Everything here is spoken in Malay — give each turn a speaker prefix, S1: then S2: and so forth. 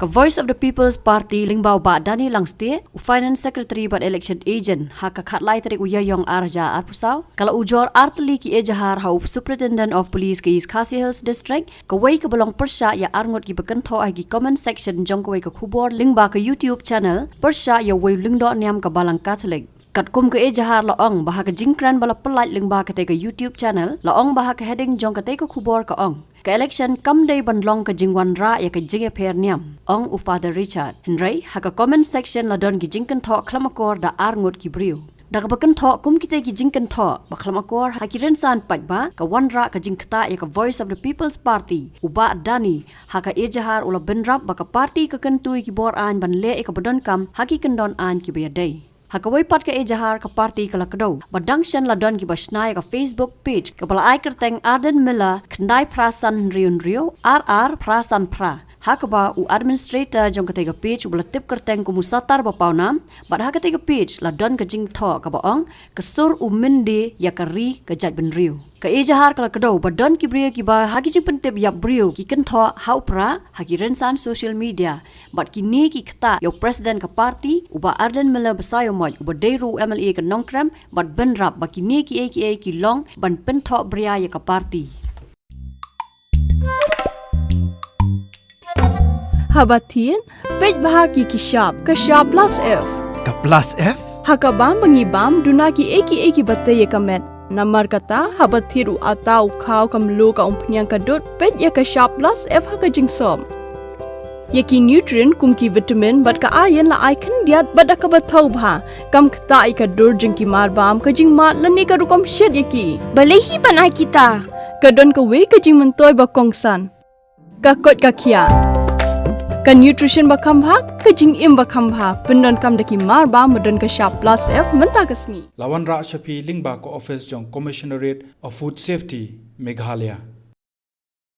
S1: Ka Voice of the People's Party Lyngdoh ba Dani Langstie, Finance Secretary but Election Agent haka khatlai tarik uyayong arja arpusaw. Kala Ujor Tylli ki ejahar hau Superintendent of Police ki Khasi Hills District, ka wei ka balong persya ya arngot ki Kynthoh ai ki comment section jong ka wei ka khubor Lyngdoh ka YouTube channel, persya ya wei Lyngdoh Niam ka balang Catholic. Kat kum ke ejahar laong baha ka jingkran bala pelait Lyngdoh ka te ka YouTube channel, laong baha ka heading jong ka te ka khubor ka ong. Ka election kam day banlong ka jingwan ra ya ka jinge per Niam ong u Father Richard Henry haka comment section la don ki Kynthoh klamakor da arngot ki briu da ka Kynthoh kum kite ki Kynthoh ba klamakor hakiren san patba ka wanra ka jingkta ya ka Voice of the People's Party uba dani haka ejahar ula benrap ba ka party ka kentui ki bor an ban le e ka badon kam haki kendon an ki bayadai. Hakawai pat ka ejahar ka party ka lakdo. Badang syan ladon ki Shna ka Facebook page. Kapala ay kerteng Arden Miller kendai prasan riun rio RR prasan pra. Hakaba u administrator jong katega page u tip kerteng ku musatar bapaunam. Bad hakatega page ladon ka Kynthoh ka baong kesur u mende ya kari ka jat ben rio. Ka ejahar ka lakdo badon ki brio ki ba haki jing pentip ya brio ki Kynthoh haupra haki rensan social media. Bad ki ni ki kata yo president ka party uba Arden Miller besayo moj uba deiru MLA ka nongkrem bad benrap ba ki ni ki AKA ki long ban Kynthoh bria ya ka party.
S2: Habatin, pej bahagi ki sharp plus F.
S3: Ka plus F?
S2: Hakabam bangibam dunaki AKA ki batay kamet. Namar kata habatiru atau kau kamlu ka umpnyang kadut pej ya ka sharp plus F haka jingsom. Yaki nutrient kum ki vitamin bat ka iron la icon diat bat ka batau bha kam kta I ka dur jing ki mar bam ka jing mat lani ka rukom shed yaki.
S4: Balehi banai kita.
S2: Kadon ka we ka jing mentoy ba kongsan. Ka kot ka kia. Ka nutrition ba kambha ka jing im ba kambha pendon kam daki mar bam medon ka sharp plus F menta ka sni.
S3: Lawan ra shapi Lyngdoh ko office jong Commissionerate of Food Safety Meghalaya.